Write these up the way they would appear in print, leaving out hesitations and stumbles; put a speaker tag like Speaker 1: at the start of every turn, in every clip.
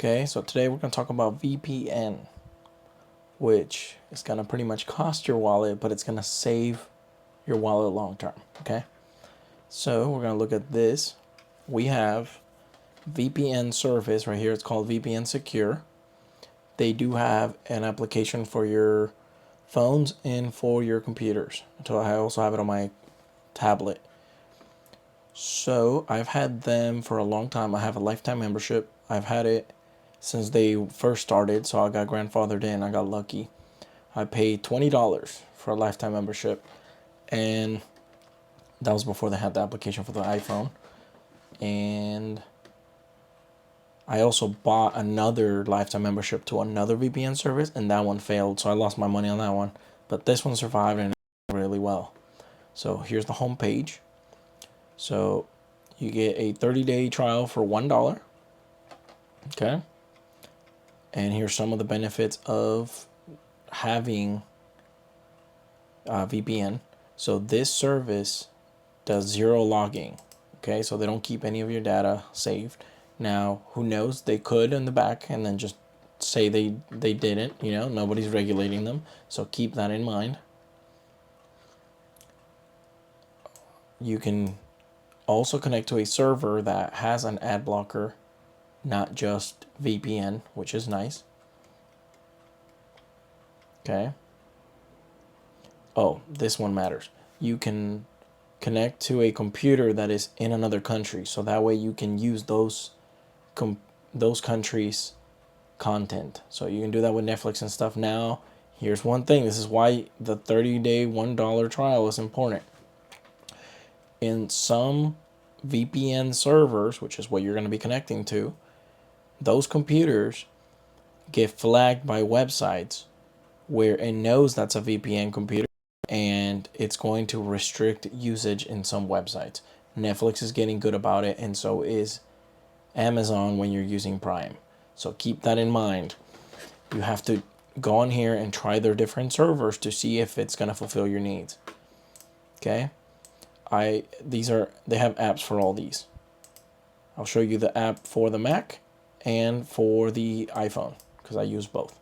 Speaker 1: Okay, so today we're going to talk about VPN, which is going to pretty much cost your wallet, but it's going to save your wallet long term. Okay, so we're going to look at this. We have VPN service right here. It's called VPN SECURE. They do have an application for your phones and for your computers. So I also have it on my tablet. So I've had them for a long time. I have a lifetime membership. I've had it since they first started, so I got grandfathered in. I got lucky. I paid $20 for a lifetime membership, and that was before they had the application for the iPhone. And I also bought another lifetime membership to another VPN service, and that one failed, so I lost my money on that one. But this one survived and really well. So here's the home page. So you get a 30-day trial for $1. Okay. And here's some of the benefits of having VPN. So this service does zero logging. Okay, so they don't keep any of your data saved. Now, who knows? They could in the back and then just say they didn't. You know, nobody's regulating them. So keep that in mind. You can also connect to a server that has an ad blocker, not just VPN, which is nice. Okay. Oh, this one matters. You can connect to a computer that is in another country, so that way you can use those countries' content. So you can do that with Netflix and stuff. Now, here's one thing. This is why the 30-day $1 trial is important. In some VPN servers, which is what you're going to be connecting to, those computers get flagged by websites where it knows that's a VPN computer and it's going to restrict usage in some websites. Netflix is getting good about it, and so is Amazon when you're using Prime. So keep that in mind. You have to go on here and try their different servers to see if it's going to fulfill your needs. Okay? They have apps for all these. I'll show you the app for the Mac and for the iPhone because I use both.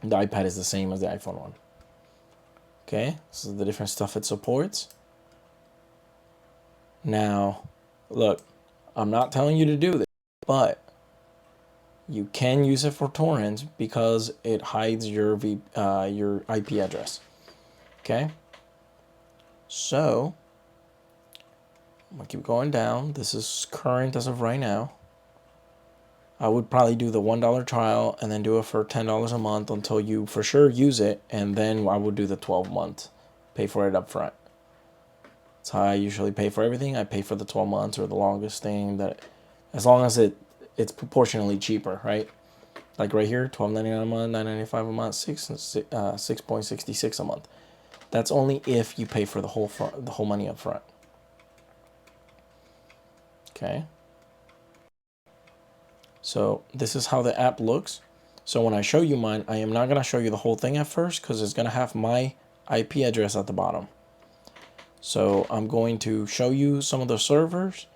Speaker 1: The iPad is the same as the iPhone one. Okay, this is the different stuff it supports. Now, look, I'm not telling you to do this, but you can use it for torrents because it hides your IP address. Okay, so I'm gonna keep going down. This is current as of right now. I would probably do the $1 trial and then do it for $10 a month until you for sure use it, and then I would do the 12-month, pay for it up front. That's how I usually pay for everything. I pay for the 12 months or the longest thing, that as long as it's proportionally cheaper, right? Like right here, $12.99 a month, $9.95 a month, 6.66 a month. That's only if you pay for the whole money up front. Okay. So this is how the app looks. So when I show you mine, I am not going to show you the whole thing at first because it's going to have my IP address at the bottom. So I'm going to show you some of the servers,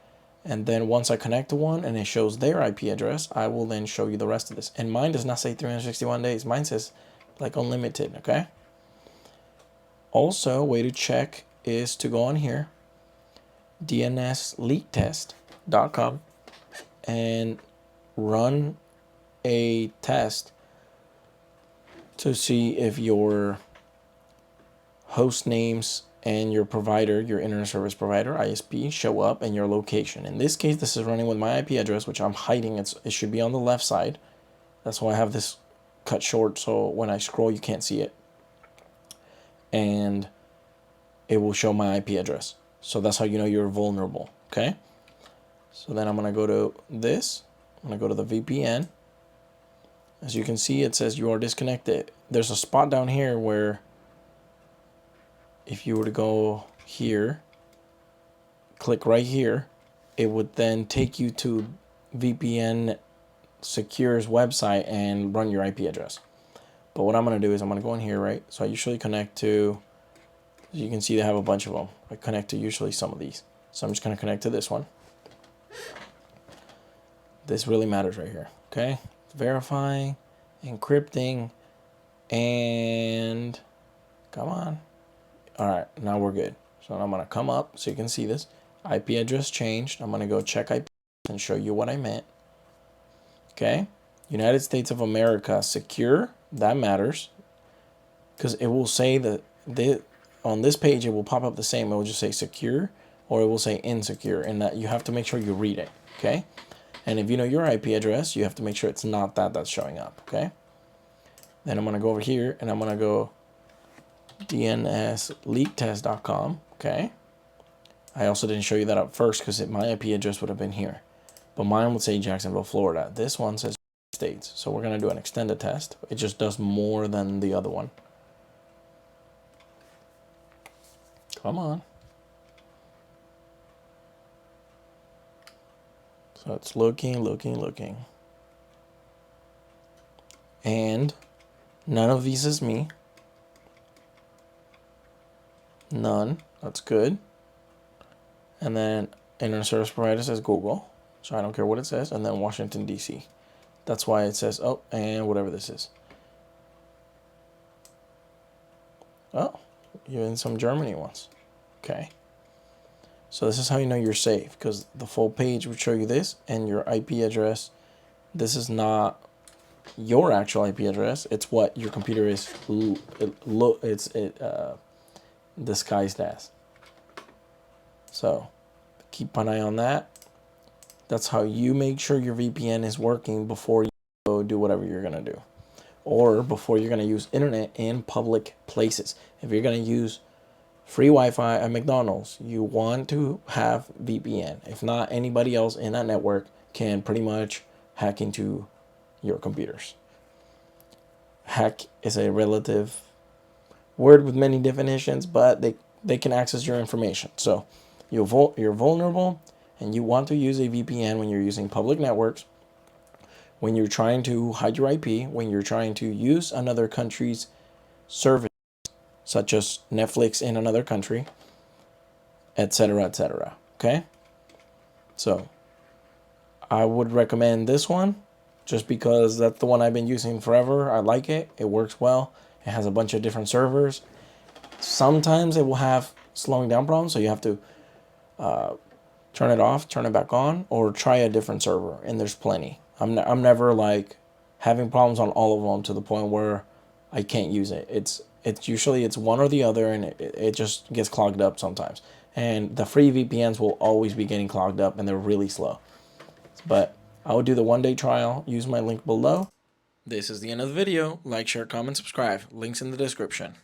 Speaker 1: and then once I connect to one and it shows their IP address, I will then show you the rest of this. And mine does not say 361 days. Mine says like unlimited, okay? Also, a way to check is to go on here, dnsleaktest.com, and run a test to see if your host names and your provider, your internet service provider, ISP, show up and your location. In this case, this is running with my IP address, which I'm hiding. It should be on the left side. That's why I have this cut short, so when I scroll, you can't see it. And it will show my IP address. So that's how you know you're vulnerable, okay? So then I'm going to go to this. I'm going to go to the VPN. As you can see, it says you are disconnected. There's a spot down here where if you were to go here, click right here, it would then take you to VPN Secure's website and run your IP address. But what I'm going to do is I'm going to go in here, right? So I usually connect to, as you can see, they have a bunch of them. I connect to usually some of these. So I'm just going to connect to this one. This really matters right here. Okay, verifying, encrypting, and come on. All right, now we're good. So I'm gonna come up so you can see this. IP address changed. I'm gonna go check IP and show you what I meant. Okay, United States of America secure. That matters because it will say that on this page it will pop up the same. It will just say secure or it will say insecure, and that you have to make sure you read it. Okay, and if you know your IP address, you have to make sure it's not that's showing up. Okay, then I'm gonna go over here and I'm gonna go DNSLeakTest.com. Okay, I also didn't show you that up first because my IP address would have been here, but mine would say Jacksonville, Florida. This one says States, so we're gonna do an extended test. It just does more than the other one. Come on. So it's looking. And none of these is me. None. That's good. And then internet service provider says Google. So I don't care what it says. And then Washington, D.C. That's why it says, oh, and whatever this is. Oh, even some Germany ones. Okay. So this is how you know you're safe, because the full page would show you this and your IP address. This is not your actual IP address. It's what your computer is. Disguised as. So keep an eye on that. That's how you make sure your VPN is working before you go do whatever you're gonna do, or before you're gonna use internet in public places. If you're gonna use free Wi-Fi at McDonald's, you want to have VPN. If not, anybody else in that network can pretty much hack into your computers. Hack is a relative word with many definitions, but they can access your information. So you're vulnerable, and you want to use a VPN when you're using public networks, when you're trying to hide your IP, when you're trying to use another country's service, such as Netflix in another country, etc., etc. Okay? So I would recommend this one just because that's the one I've been using forever. I like it. It works well. It has a bunch of different servers. Sometimes it will have slowing down problems, so you have to turn it off, turn it back on, or try a different server, and there's plenty. I'm never like having problems on all of them to the point where I can't use it. It's usually it's one or the other, and it just gets clogged up sometimes. And the free VPNs will always be getting clogged up, and they're really slow. But I will do the 1-day trial. Use my link below. This is the end of the video. Like, share, comment, subscribe. Links in the description.